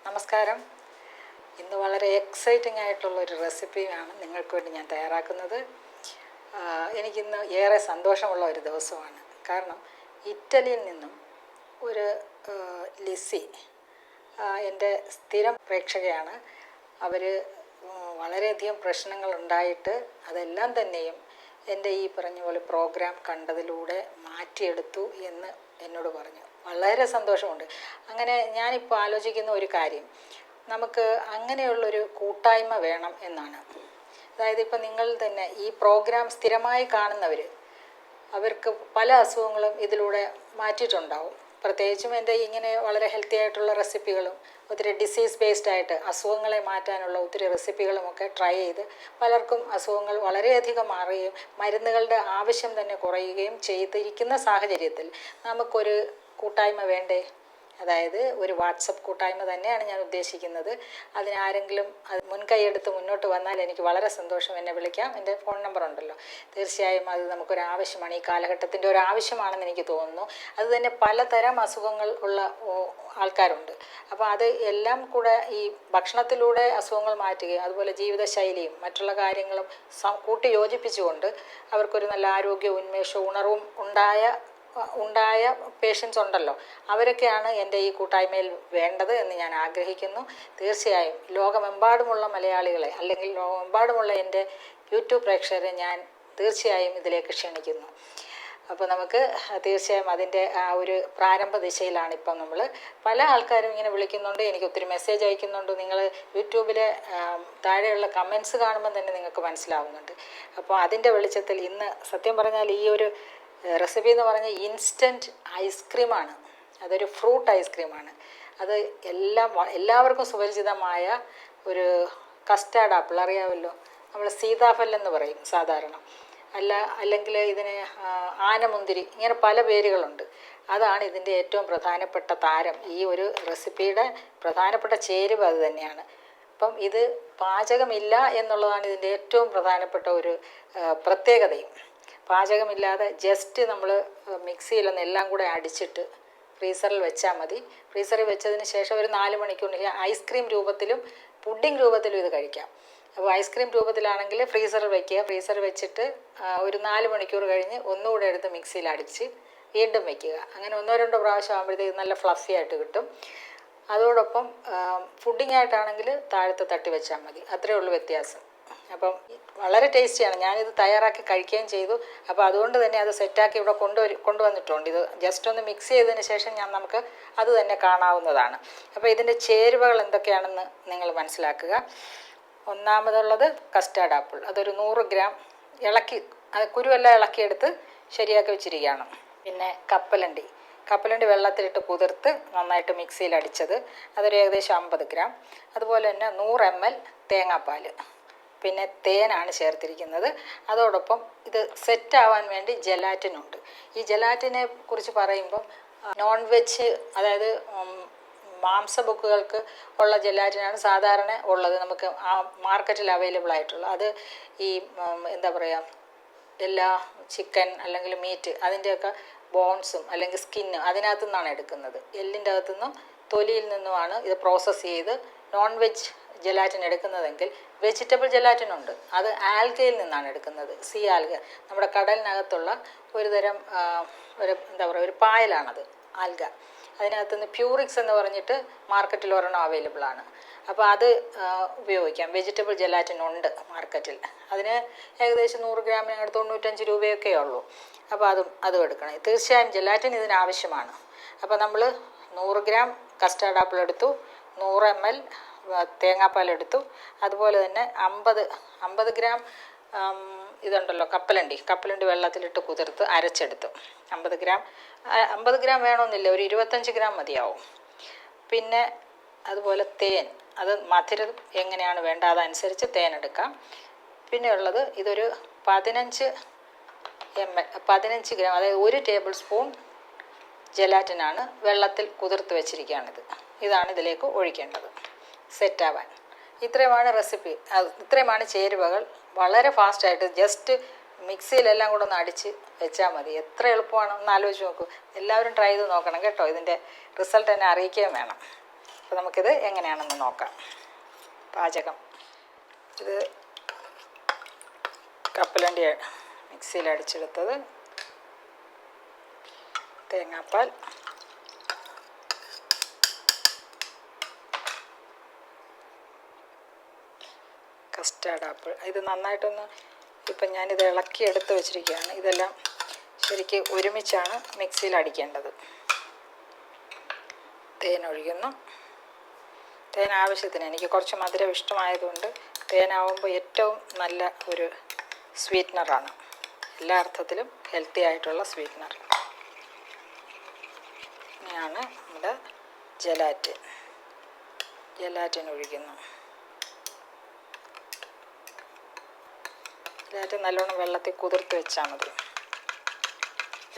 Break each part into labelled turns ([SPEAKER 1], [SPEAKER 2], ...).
[SPEAKER 1] നമസ്കാരം. ഇന്ന് വളരെ എക്സൈറ്റിംഗ് ആയിട്ടുള്ളൊരു റെസിപ്പിയാണ് നിങ്ങൾക്ക് വേണ്ടി ഞാൻ തയ്യാറാക്കുന്നത്. എനിക്കിന്ന് ഏറെ സന്തോഷമുള്ള ഒരു ദിവസമാണ്. കാരണം ഇറ്റലിയിൽ നിന്നും ഒരു ലിസി എൻ്റെ സ്ഥിരം പ്രേക്ഷകയാണ്. അവർ വളരെയധികം പ്രശ്നങ്ങളുണ്ടായിട്ട് അതെല്ലാം തന്നെയും എൻ്റെ ഈ പറഞ്ഞ പോലെ പ്രോഗ്രാം കണ്ടതിലൂടെ മാറ്റിയെടുത്തു എന്ന് എന്നോട് പറഞ്ഞു. വളരെ സന്തോഷമുണ്ട്. അങ്ങനെ ഞാനിപ്പോൾ ആലോചിക്കുന്ന ഒരു കാര്യം, നമുക്ക് അങ്ങനെയുള്ളൊരു കൂട്ടായ്മ വേണം എന്നാണ്. അതായത് ഇപ്പം നിങ്ങൾ തന്നെ ഈ പ്രോഗ്രാം സ്ഥിരമായി കാണുന്നവർ, അവർക്ക് പല അസുഖങ്ങളും ഇതിലൂടെ മാറ്റിയിട്ടുണ്ടാവും. പ്രത്യേകിച്ചും എൻ്റെ ഇങ്ങനെ വളരെ ഹെൽത്തി ആയിട്ടുള്ള റെസിപ്പികളും ഒത്തിരി ഡിസീസ് ബേസ്ഡ് ആയിട്ട് അസുഖങ്ങളെ മാറ്റാനുള്ള ഒത്തിരി റെസിപ്പികളുമൊക്കെ ട്രൈ ചെയ്ത് പലർക്കും അസുഖങ്ങൾ വളരെയധികം മാറുകയും മരുന്നുകളുടെ ആവശ്യം തന്നെ കുറയുകയും ചെയ്തിരിക്കുന്ന സാഹചര്യത്തിൽ നമുക്കൊരു കൂട്ടായ്മ വേണ്ടേ? അതായത് ഒരു വാട്സപ്പ് കൂട്ടായ്മ തന്നെയാണ് ഞാൻ ഉദ്ദേശിക്കുന്നത്. അതിനാരെങ്കിലും അത് മുൻകൈയെടുത്ത് മുന്നോട്ട് വന്നാൽ എനിക്ക് വളരെ സന്തോഷം. എന്നെ വിളിക്കാം, എൻ്റെ ഫോൺ നമ്പർ ഉണ്ടല്ലോ. തീർച്ചയായും അത് നമുക്കൊരാവശ്യമാണ്, ഈ കാലഘട്ടത്തിൻ്റെ ഒരു ആവശ്യമാണെന്ന് എനിക്ക് തോന്നുന്നു. അത് തന്നെ പലതരം അസുഖങ്ങൾ ഉള്ള ആൾക്കാരുണ്ട്. അപ്പോൾ അത് എല്ലാം കൂടെ ഈ ഭക്ഷണത്തിലൂടെ അസുഖങ്ങൾ മാറ്റുകയും അതുപോലെ ജീവിതശൈലിയും മറ്റുള്ള കാര്യങ്ങളും കൂട്ടി യോജിപ്പിച്ചുകൊണ്ട് അവർക്കൊരു നല്ല ആരോഗ്യ ഉന്മേഷവും ഉണർവും ഉണ്ടായ പേഷ്യൻസ് ഉണ്ടല്ലോ. അവരൊക്കെയാണ് എൻ്റെ ഈ കൂട്ടായ്മയിൽ വേണ്ടത് എന്ന് ഞാൻ ആഗ്രഹിക്കുന്നു. തീർച്ചയായും ലോകമെമ്പാടുമുള്ള മലയാളികളെ അല്ലെങ്കിൽ ലോകമെമ്പാടുമുള്ള എൻ്റെ യൂട്യൂബ് പ്രേക്ഷകരെ ഞാൻ തീർച്ചയായും ഇതിലേക്ക് ക്ഷണിക്കുന്നു. അപ്പോൾ നമുക്ക് തീർച്ചയായും അതിൻ്റെ ആ ഒരു പ്രാരംഭ ദിശയിലാണ് ഇപ്പം നമ്മൾ. പല ആൾക്കാരും ഇങ്ങനെ വിളിക്കുന്നുണ്ട്, എനിക്ക് ഒത്തിരി മെസ്സേജ് അയക്കുന്നുണ്ട്. നിങ്ങൾ യൂട്യൂബിലെ താഴെയുള്ള കമൻസ് കാണുമ്പോൾ തന്നെ നിങ്ങൾക്ക് മനസ്സിലാവുന്നുണ്ട്. അപ്പോൾ അതിൻ്റെ വെളിച്ചത്തിൽ ഇന്ന് സത്യം പറഞ്ഞാൽ ഈ ഒരു റെസിപ്പി എന്ന് പറഞ്ഞാൽ ഇൻസ്റ്റൻറ്റ് ഐസ്ക്രീമാണ്. അതൊരു ഫ്രൂട്ട് ഐസ്ക്രീമാണ്. അത് എല്ലാവർക്കും സുപരിചിതമായ ഒരു കസ്റ്റാർഡ് ആപ്പിൾ അറിയാമല്ലോ. നമ്മൾ സീതാഫലെന്ന് പറയും സാധാരണ, അല്ലെങ്കിൽ ഇതിന് ആനമുന്തിരി, ഇങ്ങനെ പല പേരുകളുണ്ട്. അതാണ് ഇതിൻ്റെ ഏറ്റവും പ്രധാനപ്പെട്ട താരം. ഈ ഒരു റെസിപ്പിയുടെ പ്രധാനപ്പെട്ട ചേരുവ അത് തന്നെയാണ്. അപ്പം ഇത് പാചകമില്ല എന്നുള്ളതാണ് ഇതിൻ്റെ ഏറ്റവും പ്രധാനപ്പെട്ട ഒരു പ്രത്യേകതയും. പാചകമില്ലാതെ ജസ്റ്റ് നമ്മൾ മിക്സിയിലൊന്ന് എല്ലാം കൂടെ അടിച്ചിട്ട് ഫ്രീസറിൽ വെച്ചാൽ മതി. ഫ്രീസറിൽ വെച്ചതിന് ശേഷം ഒരു 4 മണിക്കൂറിന് ഐസ്ക്രീം രൂപത്തിലും പുഡിംഗ് രൂപത്തിലും ഇത് കഴിക്കാം. അപ്പോൾ ഐസ്ക്രീം രൂപത്തിലാണെങ്കിൽ ഫ്രീസറിൽ വയ്ക്കുക. ഫ്രീസറിൽ വെച്ചിട്ട് ഒരു 4 മണിക്കൂർ കഴിഞ്ഞ് ഒന്നുകൂടെ എടുത്ത് മിക്സിയിൽ അടിച്ച് വീണ്ടും വയ്ക്കുക. അങ്ങനെ 1-2 പ്രാവശ്യം ആകുമ്പോഴത്തേക്ക് നല്ല ഫ്ലഫി ആയിട്ട് കിട്ടും. അതോടൊപ്പം പുഡിംഗ് ആയിട്ടാണെങ്കിൽ താഴത്തെ തട്ടി വെച്ചാൽ മതി. അത്രയേ ഉള്ളൂ വ്യത്യാസം. അപ്പം വളരെ ടേസ്റ്റിയാണ്. ഞാനിത് തയ്യാറാക്കി കഴിക്കുകയും ചെയ്തു. അപ്പോൾ അതുകൊണ്ട് തന്നെ അത് സെറ്റാക്കി ഇവിടെ കൊണ്ടുവന്നിട്ടുണ്ട്. ഇത് ജസ്റ്റ് ഒന്ന് മിക്സ് ചെയ്തതിന് ശേഷം നമുക്ക് അത് തന്നെ കാണാവുന്നതാണ്. അപ്പോൾ ഇതിൻ്റെ ചേരുവകൾ എന്തൊക്കെയാണെന്ന് നിങ്ങൾ മനസ്സിലാക്കുക. ഒന്നാമതുള്ളത് കസ്റ്റാർഡ് ആപ്പിൾ. അതൊരു 100 ഗ്രാം കുരുവെല്ലാം ഇളക്കിയെടുത്ത് ശരിയാക്കി വെച്ചിരിക്കുകയാണ്. പിന്നെ കപ്പലണ്ടി വെള്ളത്തിലിട്ട് കുതിർത്ത് നന്നായിട്ട് മിക്സിയിൽ അടിച്ചത്, അതൊരു ഏകദേശം 50 ഗ്രാം. അതുപോലെ തന്നെ 100 ml തേങ്ങാപ്പാൽ, പിന്നെ തേനാണ് ചേർത്തിരിക്കുന്നത്. അതോടൊപ്പം ഇത് സെറ്റാവാൻ വേണ്ടി ജെലാറ്റിനുണ്ട്. ഈ ജെലാറ്റിനെ കുറിച്ച് പറയുമ്പം നോൺ വെജ്, അതായത് മാംസബുക്കുകൾക്ക് ഉള്ള ജെലാറ്റിനാണ് സാധാരണ ഉള്ളത്, നമുക്ക് ആ മാർക്കറ്റിൽ അവൈലബിൾ ആയിട്ടുള്ള. അത് ഈ എന്താ പറയുക, എല്ലാ ചിക്കൻ അല്ലെങ്കിൽ മീറ്റ് അതിൻ്റെയൊക്കെ ബോൺസും അല്ലെങ്കിൽ സ്കിന്നും അതിനകത്തു നിന്നാണ് എടുക്കുന്നത്. എല്ലിൻ്റെ അകത്തുനിന്നും തൊലിയിൽ നിന്നുമാണ് ഇത് പ്രോസസ്സ് ചെയ്ത് നോൺ വെജ് ജെലാറ്റിൻ എടുക്കുന്നതെങ്കിൽ വെജിറ്റബിൾ ജെലാറ്റിനുണ്ട്. അത് ആൽഗയിൽ നിന്നാണ് എടുക്കുന്നത്. സീ ആൽഗ, നമ്മുടെ കടലിനകത്തുള്ള ഒരു തരം ഒരു പായലാണത് ആൽഗ. അതിനകത്തുനിന്ന് പ്യൂറിക്സ് എന്ന് പറഞ്ഞിട്ട് മാർക്കറ്റിൽ ഒരെണ്ണം അവൈലബിൾ ആണ്. അപ്പോൾ അത് ഉപയോഗിക്കാം. വെജിറ്റബിൾ ജെലാറ്റിൻ ഉണ്ട് മാർക്കറ്റിൽ. അതിന് ഏകദേശം 100 ഗ്രാമിനടുത്ത് 95 രൂപയൊക്കെ ഉള്ളൂ. അപ്പോൾ അതും എടുക്കണം. തീർച്ചയായും ജെലാറ്റിൻ ഇതിനാവശ്യമാണ്. അപ്പോൾ നമ്മൾ 100 ഗ്രാം കസ്റ്റാർഡ് ആപ്പിൾ എടുത്തു, 100 ml തേങ്ങാപ്പാലെടുത്തു. അതുപോലെ തന്നെ 50 ഗ്രാം ഇതുണ്ടല്ലോ കപ്പലണ്ടി വെള്ളത്തിലിട്ട് കുതിർത്ത് അരച്ചെടുത്തു. 50 ഗ്രാം വേണമെന്നില്ല, ഒരു 25 ഗ്രാം മതിയാവും. പിന്നെ അതുപോലെ തേൻ, അത് മധുരം എങ്ങനെയാണ് വേണ്ട അതനുസരിച്ച് തേൻ എടുക്കാം. പിന്നെ ഉള്ളത് ഇതൊരു 15 ഗ്രാം, അതായത് 1 ടേബിൾ സ്പൂൺ ജെലാറ്റിനാണ് വെള്ളത്തിൽ കുതിർത്ത് വെച്ചിരിക്കുകയാണിത്. ഇതാണ് ഇതിലേക്ക് ഒഴിക്കേണ്ടത് സെറ്റാവാൻ. ഇത്രയുമാണ് റെസിപ്പി, ഇത്രയുമാണ് ചേരുവകൾ. വളരെ ഫാസ്റ്റായിട്ട് ജസ്റ്റ് മിക്സിയിലെല്ലാം കൂടെ ഒന്ന് അടിച്ച് വെച്ചാൽ മതി. എത്ര എളുപ്പമാണ് ഒന്ന് ആലോചിച്ച് നോക്കൂ. എല്ലാവരും ട്രൈ ചെയ്ത് നോക്കണം കേട്ടോ. ഇതിൻ്റെ റിസൾട്ട് എന്നെ അറിയിക്കുകയും വേണം. അപ്പോൾ നമുക്കിത് എങ്ങനെയാണെന്ന് നോക്കാം. പാചകം. ഇത് കപ്പലണ്ടി മിക്സിയിൽ അടിച്ചെടുത്തത്, തേങ്ങാപ്പാൽ, കസ്റ്റാർഡ് ആപ്പിൾ. ഇത് നന്നായിട്ടൊന്ന് ഇപ്പം ഞാനിത് ഇളക്കി എടുത്ത് വെച്ചിരിക്കുകയാണ്. ഇതെല്ലാം ശരിക്ക് ഒരുമിച്ചാണ് മിക്സിയിൽ അടിക്കേണ്ടത്. തേൻ ഒഴിക്കുന്നു. തേൻ ആവശ്യത്തിന്, എനിക്ക് കുറച്ച് മധുരം ഇഷ്ടമായതുകൊണ്ട് തേനാവുമ്പോൾ ഏറ്റവും നല്ല ഒരു സ്വീറ്റ്നറാണ്, എല്ലാ അർത്ഥത്തിലും ഹെൽത്തി ആയിട്ടുള്ള സ്വീറ്റ്നർ. ഇനിയാണ് നമ്മുടെ ജലാറ്റിൻ ഒഴിക്കുന്നു. ജലാറ്റിൻ നല്ലോണം വെള്ളത്തിൽ കുതിർത്ത് വെച്ചാൽ മതി.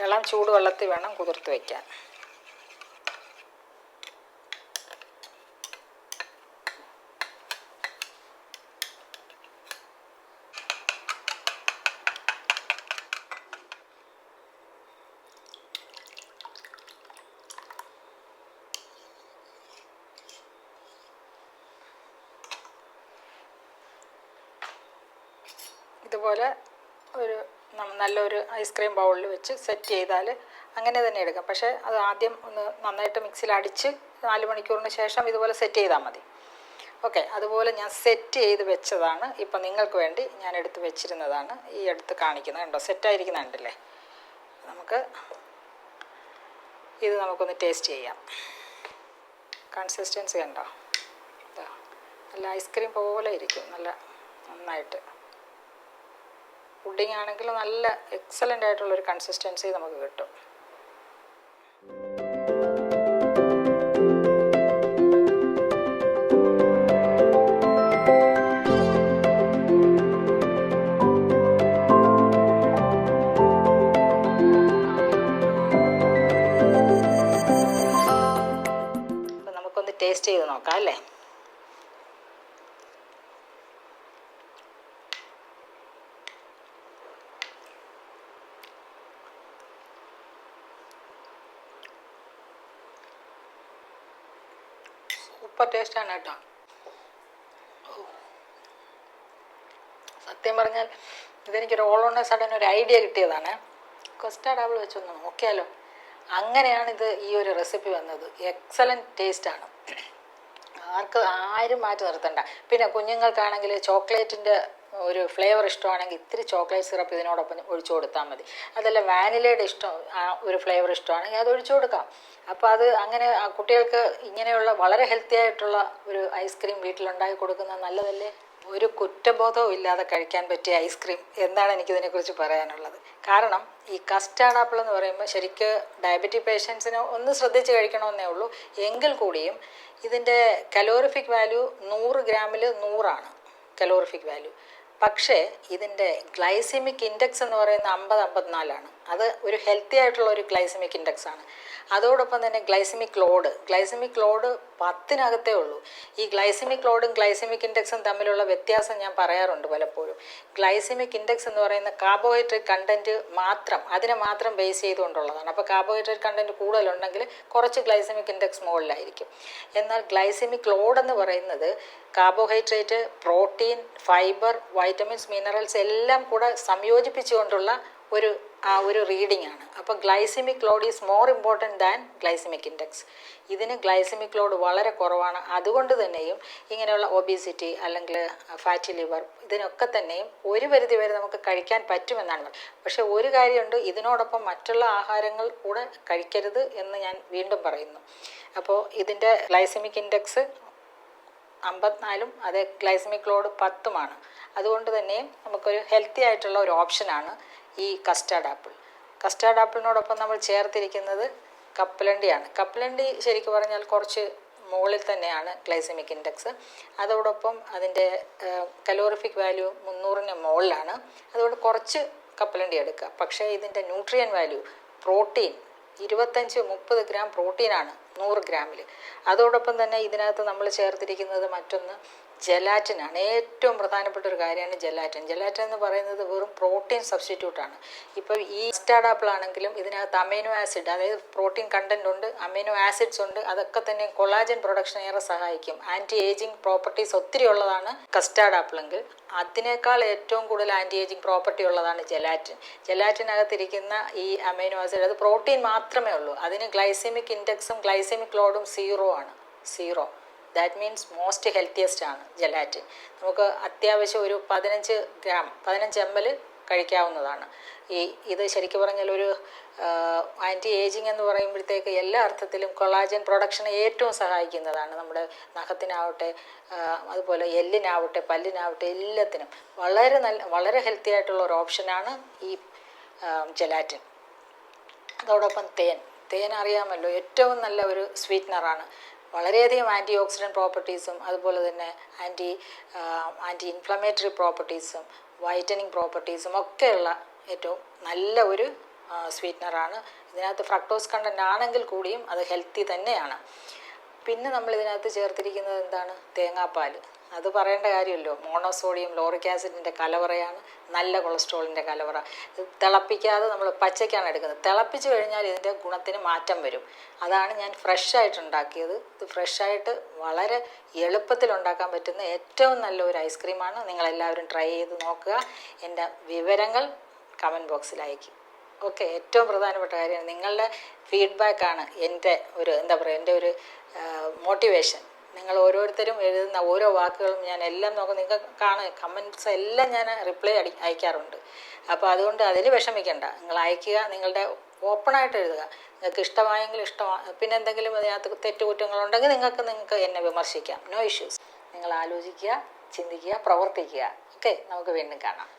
[SPEAKER 1] ഇളം ചൂടുവെള്ളത്തിൽ വേണം കുതിർത്ത് വയ്ക്കാൻ. ഇതുപോലെ ഒരു നല്ലൊരു ഐസ്ക്രീം ബൗളിൽ വെച്ച് സെറ്റ് ചെയ്താൽ അങ്ങനെ തന്നെ എടുക്കാം. പക്ഷേ അത് ആദ്യം ഒന്ന് നന്നായിട്ട് മിക്സിയിൽ അടിച്ച് 4 മണിക്കൂറിന് ശേഷം ഇതുപോലെ സെറ്റ് ചെയ്താൽ മതി. ഓക്കെ, അതുപോലെ ഞാൻ സെറ്റ് ചെയ്ത് വെച്ചതാണ്. ഇപ്പം നിങ്ങൾക്ക് വേണ്ടി ഞാൻ എടുത്ത് വെച്ചിരുന്നതാണ് ഈ എടുത്ത് കാണിക്കുന്നത്. കണ്ടോ, സെറ്റായിരിക്കുന്നുണ്ടല്ലേ. നമുക്കൊന്ന് ടേസ്റ്റ് ചെയ്യാം. കൺസിസ്റ്റൻസി കണ്ടോ, നല്ല ഐസ്ക്രീം പോലെ ഇരിക്കും. നന്നായിട്ട് പുഡിംഗ് ആണെങ്കിൽ നല്ല എക്സലൻ്റ് ആയിട്ടുള്ളൊരു കൺസിസ്റ്റൻസി നമുക്ക് കിട്ടും. അപ്പം നമുക്കൊന്ന് ടേസ്റ്റ് ചെയ്ത് നോക്കാം അല്ലേ. സൂപ്പർ ടേസ്റ്റാണ് കേട്ടോ. സത്യം പറഞ്ഞാൽ ഇതെനിക്കൊരു ഓൾ ഓൺ എ സഡൻ ഒരു ഐഡിയ കിട്ടിയതാണ്. കസ്റ്റാർഡ് ആപ്പിൾ വെച്ചൊന്ന് നോക്കിയാലോ. അങ്ങനെയാണ് ഈ ഒരു റെസിപ്പി വന്നത്. എക്സലൻറ്റ് ടേസ്റ്റാണ്. ആരും മാറ്റി നിർത്തണ്ട. പിന്നെ കുഞ്ഞുങ്ങൾക്കാണെങ്കിൽ ചോക്ലേറ്റിൻ്റെ ഒരു ഫ്ലേവർ ഇഷ്ടമാണെങ്കിൽ ഇത്തിരി ചോക്ലേറ്റ് സിറപ്പ് ഇതിനോടൊപ്പം ഒഴിച്ചു കൊടുത്താൽ മതി. അതല്ല വാനിലയുടെ ഒരു ഫ്ലേവർ ഇഷ്ടമാണെങ്കിൽ അത് ഒഴിച്ചു കൊടുക്കാം. അപ്പോൾ അത് അങ്ങനെ കുട്ടികൾക്ക് ഇങ്ങനെയുള്ള വളരെ ഹെൽത്തി ആയിട്ടുള്ള ഒരു ഐസ്ക്രീം വീട്ടിലുണ്ടാക്കി കൊടുക്കുന്നത് നല്ലതല്ലേ. ഒരു കുറ്റബോധവും ഇല്ലാതെ കഴിക്കാൻ പറ്റിയ ഐസ്ക്രീം എന്നാണ് എനിക്കിതിനെക്കുറിച്ച് പറയാനുള്ളത്. കാരണം ഈ കസ്റ്റാർഡ് ആപ്പിൾ എന്ന് പറയുമ്പോൾ ശരിക്ക് ഡയബറ്റിക് പേഷ്യൻസിന് ഒന്ന് ശ്രദ്ധിച്ച് കഴിക്കണമെന്നേ ഉള്ളൂ. എങ്കിൽ കൂടിയും ഇതിൻ്റെ കലോറിഫിക് വാല്യൂ 100 ഗ്രാമിൽ 100 കലോറിഫിക് വാല്യൂ. പക്ഷേ ഇതിൻ്റെ ഗ്ലൈസിമിക് ഇൻഡെക്സ് എന്ന് പറയുന്നത് 50-54. അത് ഒരു ഹെൽത്തി ആയിട്ടുള്ള ഒരു ഗ്ലൈസിമിക് ഇൻഡെക്സ് ആണ്. അതോടൊപ്പം തന്നെ ഗ്ലൈസിമിക് ലോഡ് 10-നകത്തേ ഉള്ളൂ. ഈ ഗ്ലൈസിമിക് ലോഡും ഗ്ലൈസിമിക് ഇൻഡെക്സും തമ്മിലുള്ള വ്യത്യാസം ഞാൻ പറയാറുണ്ട് പലപ്പോഴും. ഗ്ലൈസിമിക് ഇൻഡെക്സ് എന്ന് പറയുന്ന കാർബോഹൈഡ്രേറ്റ് കണ്ടൻറ്റ് അതിനെ മാത്രം ബേസ് ചെയ്തുകൊണ്ടുള്ളതാണ്. അപ്പോൾ കാർബോഹൈഡ്രേറ്റ് കണ്ടൻറ്റ് കൂടുതലുണ്ടെങ്കിൽ കുറച്ച് ഗ്ലൈസിമിക് ഇൻഡെക്സ് മുകളിലായിരിക്കും. എന്നാൽ ഗ്ലൈസിമിക് ലോഡ് എന്ന് പറയുന്നത് carbohydrate, protein, fibre, vitamins, minerals എല്ലാം കൂടെ സംയോജിപ്പിച്ചുകൊണ്ടുള്ള ഒരു റീഡിംഗ് ആണ്. അപ്പോൾ glycaemic Lord is more important than glycaemic index. ഇതിന് ഗ്ലൈസിമിക് ലോഡ് വളരെ കുറവാണ്. അതുകൊണ്ട് തന്നെയും ഇങ്ങനെയുള്ള ഒബീസിറ്റി അല്ലെങ്കിൽ ഫാറ്റി ലിവർ ഇതിനൊക്കെ തന്നെയും ഒരു പരിധി വരെ നമുക്ക് കഴിക്കാൻ പറ്റുമെന്നാണ്. പക്ഷേ ഒരു കാര്യമുണ്ട്, ഇതിനോടൊപ്പം മറ്റുള്ള ആഹാരങ്ങൾ കൂടെ കഴിക്കരുത് എന്ന് ഞാൻ വീണ്ടും പറയുന്നു. അപ്പോൾ ഇതിൻ്റെ ഗ്ലൈസിമിക് ഇൻഡെക്സ് 54 അതേ ഗ്ലൈസിമിക് ലോഡ് 10 അതുകൊണ്ട് തന്നെ നമുക്കൊരു ഹെൽത്തി ആയിട്ടുള്ള ഒരു ഓപ്ഷനാണ് ഈ കസ്റ്റാർഡ് ആപ്പിൾ. കസ്റ്റാർഡ് ആപ്പിളിനോടൊപ്പം നമ്മൾ ചേർത്തിരിക്കുന്നത് കപ്പലണ്ടിയാണ്. കപ്പലണ്ടി ശരിക്കും പറഞ്ഞാൽ കുറച്ച് മുകളിൽ തന്നെയാണ് ഗ്ലൈസിമിക് ഇൻഡെക്സ്. അതോടൊപ്പം അതിൻ്റെ കലോറിഫിക് വാല്യൂ 300-ന് മുകളിലാണ്. അതുകൊണ്ട് കുറച്ച് കപ്പലണ്ടി എടുക്കുക. പക്ഷേ ഇതിൻ്റെ ന്യൂട്രിയൻ വാല്യൂ, പ്രോട്ടീൻ 25-30 ഗ്രാം പ്രോട്ടീനാണ് 100 ഗ്രാമിൽ. അതോടൊപ്പം തന്നെ ഇതിനകത്ത് നമ്മൾ ചേർത്തിരിക്കുന്നത് മറ്റൊന്ന് ജെലാറ്റിനാണ്. ഏറ്റവും പ്രധാനപ്പെട്ട ഒരു കാര്യമാണ് ജെലാറ്റിൻ. ജെലാറ്റിൻ എന്ന് പറയുന്നത് വെറും പ്രോട്ടീൻ സബ്സ്റ്റിറ്റ്യൂട്ടാണ്. ഇപ്പോൾ ഈ കസ്റ്റാർഡ് ആപ്പിൾ ആണെങ്കിലും ഇതിനകത്ത് അമൈനോ ആസിഡ്, അതായത് പ്രോട്ടീൻ കണ്ടൻറ് ഉണ്ട്, അമൈനോ ആസിഡ്സ് ഉണ്ട്. അതൊക്കെ തന്നെ കൊളാജൻ പ്രൊഡക്ഷൻ ഏറെ സഹായിക്കും. ആൻറ്റി ഏജിങ് പ്രോപ്പർട്ടീസ് ഒത്തിരി ഉള്ളതാണ് കസ്റ്റാർഡ് ആപ്പിളെങ്കിൽ അതിനേക്കാൾ ഏറ്റവും കൂടുതൽ ആൻറ്റി ഏജിങ് പ്രോപ്പർട്ടി ഉള്ളതാണ് ജെലാറ്റിൻ. ജെലാറ്റിനകത്തിരിക്കുന്ന ഈ അമൈനോ ആസിഡ് അത് പ്രോട്ടീൻ മാത്രമേ ഉള്ളൂ. അതിന് ഗ്ലൈസെമിക് ഇൻഡെക്സും ഗ്ലൈസെമിക് ലോഡും 0 ആണ്. 0. ദാറ്റ് മീൻസ് മോസ്റ്റ് ഹെൽത്തിയസ്റ്റ് ആണ് ജെലാറ്റിൻ. നമുക്ക് അത്യാവശ്യം ഒരു 15 ഗ്രാം 15 ml കഴിക്കാവുന്നതാണ്. ഇത് ശരിക്കും പറഞ്ഞാൽ ഒരു ആൻറ്റി ഏജിങ് എന്ന് പറയുമ്പോഴത്തേക്ക് എല്ലാ അർത്ഥത്തിലും കൊളാജൻ പ്രൊഡക്ഷനെ ഏറ്റവും സഹായിക്കുന്നതാണ്. നമ്മുടെ നഖത്തിനാവട്ടെ, അതുപോലെ എല്ലിനാവട്ടെ, പല്ലിനാവട്ടെ, എല്ലാത്തിനും വളരെ ഹെൽത്തി ആയിട്ടുള്ള ഒരു ഓപ്ഷനാണ് ഈ ജെലാറ്റിൻ. അതോടൊപ്പം തേൻ അറിയാമല്ലോ, ഏറ്റവും നല്ല ഒരു സ്വീറ്റ്നറാണ്. വളരെയധികം ആൻറ്റി ഓക്സിഡൻറ്റ് പ്രോപ്പർട്ടീസും അതുപോലെ തന്നെ ആൻറ്റി ഇൻഫ്ലമേറ്ററി പ്രോപ്പർട്ടീസും വൈറ്റനിങ് പ്രോപ്പർട്ടീസും ഒക്കെയുള്ള ഏറ്റവും നല്ല ഒരു സ്വീറ്റ്നറാണ്. ഇതിനകത്ത് ഫ്രക്ടോസ് കണ്ടൻ്റ് ആണെങ്കിൽ കൂടിയും അത് ഹെൽത്തി തന്നെയാണ്. പിന്നെ നമ്മൾ ഇതിനകത്ത് ചേർത്തിരിക്കുന്നത് എന്താണ്? തേങ്ങാപ്പാൽ. അത് പറയേണ്ട കാര്യമല്ലോ. മോണോസോഡിയം ലോറിക് ആസിഡിൻ്റെ കലവറയാണ്, നല്ല കൊളസ്ട്രോളിൻ്റെ കലവറ. ഇത് തിളപ്പിക്കാതെ നമ്മൾ പച്ചയ്ക്കാണ് എടുക്കുന്നത്. തിളപ്പിച്ച് കഴിഞ്ഞാൽ ഇതിൻ്റെ ഗുണത്തിന് മാറ്റം വരും. അതാണ് ഞാൻ ഫ്രഷായിട്ട് ഉണ്ടാക്കിയത്. ഇത് ഫ്രഷായിട്ട് വളരെ എളുപ്പത്തിൽ ഉണ്ടാക്കാൻ പറ്റുന്ന ഏറ്റവും നല്ലൊരു ഐസ്ക്രീമാണ്. നിങ്ങളെല്ലാവരും ട്രൈ ചെയ്ത് നോക്കുക. എൻ്റെ വിവരങ്ങൾ കമൻറ്റ് ബോക്സിൽ അയക്കും. ഓക്കെ. ഏറ്റവും പ്രധാനപ്പെട്ട കാര്യമാണ് നിങ്ങളുടെ ഫീഡ്ബാക്കാണ് എൻ്റെ ഒരു എൻ്റെ ഒരു മോട്ടിവേഷൻ. നിങ്ങൾ ഓരോരുത്തരും എഴുതുന്ന ഓരോ വാക്കുകളും ഞാൻ എല്ലാം നോക്കും. നിങ്ങൾക്ക് കമൻറ്റ്സ് എല്ലാം ഞാൻ റിപ്ലൈ അയക്കാറുണ്ട്. അപ്പോൾ അതുകൊണ്ട് അതിൽ വിഷമിക്കേണ്ട. നിങ്ങൾ അയക്കുക, നിങ്ങളുടെ ഓപ്പണായിട്ട് എഴുതുക. നിങ്ങൾക്ക് ഇഷ്ടമായെങ്കിൽ പിന്നെ എന്തെങ്കിലും അതിനകത്ത് തെറ്റുകുറ്റങ്ങളുണ്ടെങ്കിൽ നിങ്ങൾക്ക് എന്നെ വിമർശിക്കാം. No issues. നിങ്ങൾ ആലോചിക്കുക, ചിന്തിക്കുക, പ്രവർത്തിക്കുക. ഓക്കെ. നമുക്ക് വീണ്ടും കാണാം.